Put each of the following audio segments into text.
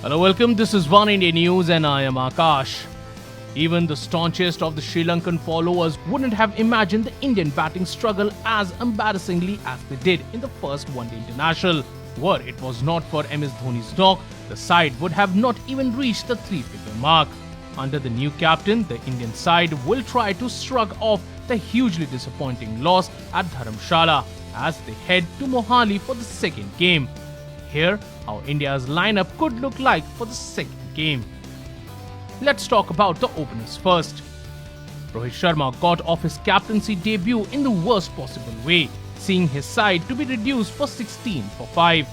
Hello, welcome. This is One India News and I am Akash. Even the staunchest of the Sri Lankan followers wouldn't have imagined the Indian batting struggle as embarrassingly as they did in the first one-day international. Were it was not for MS Dhoni's knock, the side would have not even reached the three-figure mark. Under the new captain, the Indian side will try to shrug off the hugely disappointing loss at Dharamshala as they head to Mohali for the second game. Here, how India's lineup could look like for the second game. Let's talk about the openers first. Rohit Sharma got off his captaincy debut in the worst possible way, seeing his side to be reduced for 16 for 5.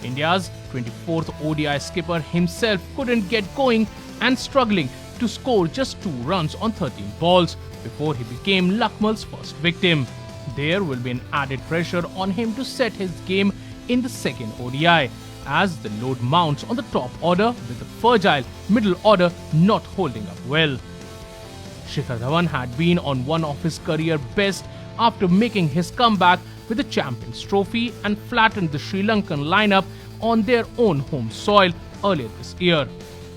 India's 24th ODI skipper himself couldn't get going and struggling to score just 2 runs on 13 balls before he became Lakmal's first victim. There will be an added pressure on him to set his game in the second ODI, as the load mounts on the top order with the fragile middle order not holding up well. Shikhar Dhawan had been on one of his career best after making his comeback with the Champions Trophy and flattened the Sri Lankan lineup on their own home soil earlier this year.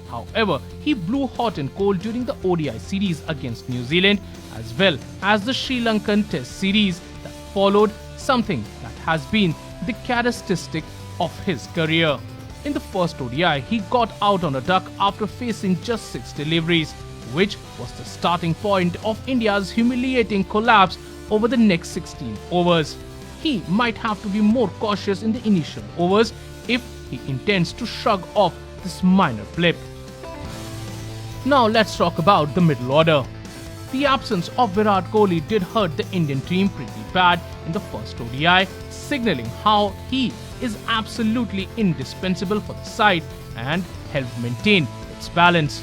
However, he blew hot and cold during the ODI series against New Zealand as well as the Sri Lankan Test series that followed, something that has been the characteristic of his career. In the first ODI, he got out on a duck after facing just 6 deliveries, which was the starting point of India's humiliating collapse over the next 16 overs. He might have to be more cautious in the initial overs if he intends to shrug off this minor blip. Now let's talk about the middle order. The absence of Virat Kohli did hurt the Indian team pretty bad in the first ODI, signalling how he is absolutely indispensable for the side and help maintain its balance.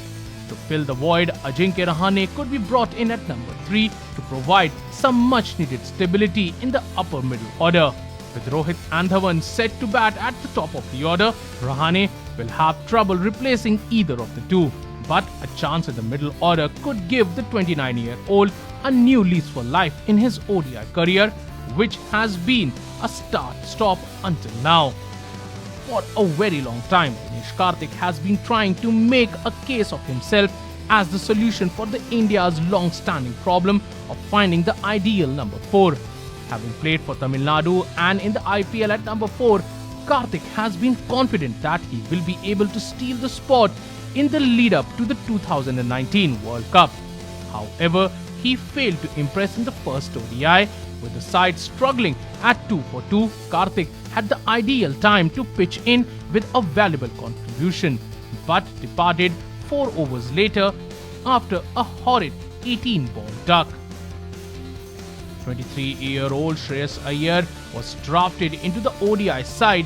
To fill the void, Ajinkya Rahane could be brought in at number 3 to provide some much needed stability in the upper middle order. With Rohit and Dhawan set to bat at the top of the order, Rahane will have trouble replacing either of the two. But a chance in the middle order could give the 29-year-old a new lease for life in his ODI career, which has been a start-stop until now. For a very long time, Dinesh Karthik has been trying to make a case of himself as the solution for the India's long-standing problem of finding the ideal number 4. Having played for Tamil Nadu and in the IPL at number 4, Karthik has been confident that he will be able to steal the spot in the lead-up to the 2019 World Cup. However, he failed to impress in the first ODI. With the side struggling at 2 for 2, Karthik had the ideal time to pitch in with a valuable contribution, but departed 4 overs later after a horrid 18-ball duck. 23-year-old Shreyas Iyer was drafted into the ODI side,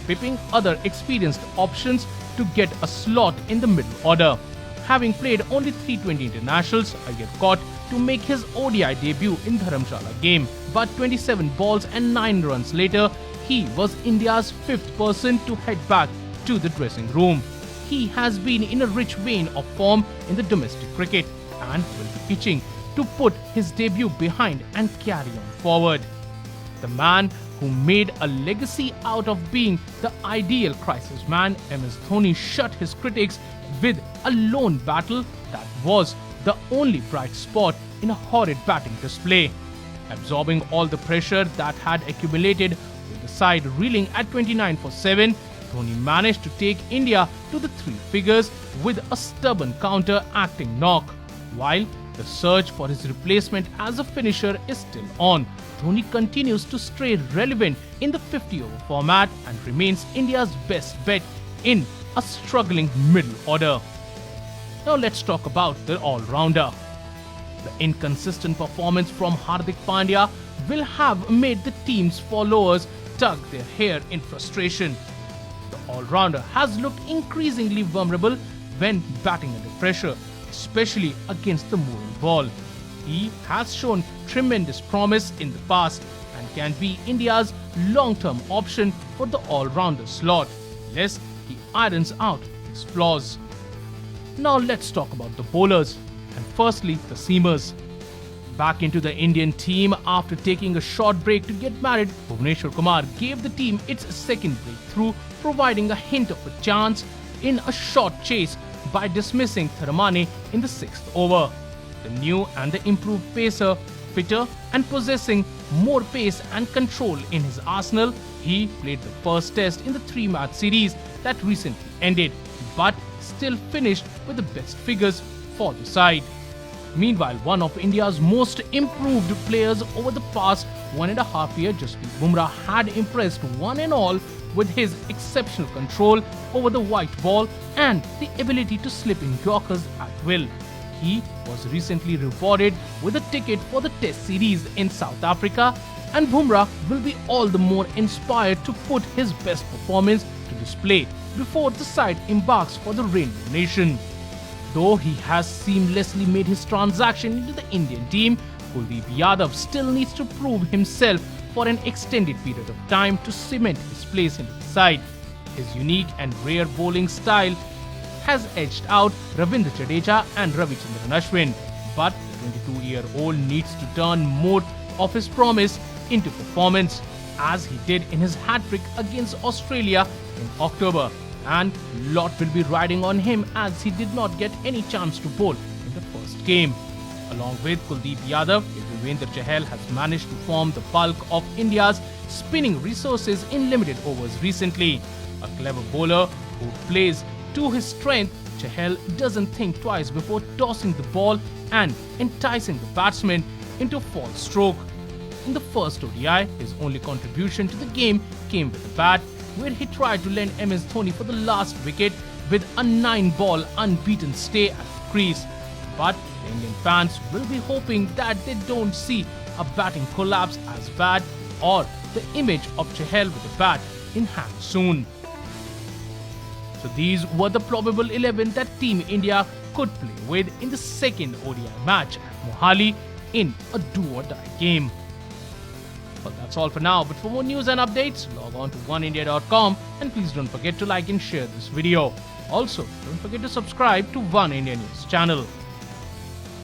pipping other experienced options to get a slot in the middle order. Having played only 320 internationals, Iyer got to make his ODI debut in Dharamshala game, but 27 balls and 9 runs later, he was India's 5th person to head back to the dressing room. He has been in a rich vein of form in the domestic cricket and will be itching to put his debut behind and carry on forward. The man who made a legacy out of being the ideal crisis man, MS Dhoni shut his critics with a lone battle that was the only bright spot in a horrid batting display. Absorbing all the pressure that had accumulated with the side reeling at 29 for 7, Dhoni managed to take India to the 3 figures with a stubborn counter-acting knock. While the search for his replacement as a finisher is still on, Dhoni continues to stay relevant in the 50-over format and remains India's best bet in a struggling middle order. Now let's talk about the all-rounder. The inconsistent performance from Hardik Pandya will have made the team's followers tug their hair in frustration. The all-rounder has looked increasingly vulnerable when batting under pressure, especially against the moving ball. He has shown tremendous promise in the past and can be India's long-term option for the all-rounder slot, lest he irons out his flaws. Now let's talk about the bowlers, and firstly the seamers. Back into the Indian team after taking a short break to get married, Bhuvneshwar Kumar gave the team its second breakthrough, providing a hint of a chance in a short chase by dismissing Tharamani in the 6th over. The new and the improved pacer, fitter and possessing more pace and control in his arsenal, he played the first test in the 3-match series that recently ended, but still finished with the best figures for the side. Meanwhile, one of India's most improved players over the past 1.5 years, Jasprit Bumrah, had impressed one and all with his exceptional control over the white ball and the ability to slip in Yorkers at will. He was recently rewarded with a ticket for the Test series in South Africa, and Bumrah will be all the more inspired to put his best performance to display before the side embarks for the Rainbow Nation. Though he has seamlessly made his transaction into the Indian team, Kuldeep Yadav still needs to prove himself for an extended period of time to cement his place in the side. His unique and rare bowling style has edged out Ravindra Jadeja and Ravichandran Ashwin, but the 22-year-old needs to turn more of his promise into performance, as he did in his hat-trick against Australia in October. And lot will be riding on him, as he did not get any chance to bowl in the first game. Along with Kuldeep Yadav, Yuzvendra Chahal has managed to form the bulk of India's spinning resources in limited overs recently. A clever bowler who plays to his strength, Chahal doesn't think twice before tossing the ball and enticing the batsman into false stroke. In the first ODI, his only contribution to the game came with a bat, where he tried to lend MS Dhoni for the last wicket with a 9-ball unbeaten stay at the crease. But the Indian fans will be hoping that they don't see a batting collapse as bad, or the image of Chahal with a bat in hand soon. So these were the probable 11 that Team India could play with in the second ODI match at Mohali in a do-or-die game. Well, that's all for now, but for more news and updates, log on to oneindia.com, and please don't forget to like and share this video. Also, don't forget to subscribe to One India News channel.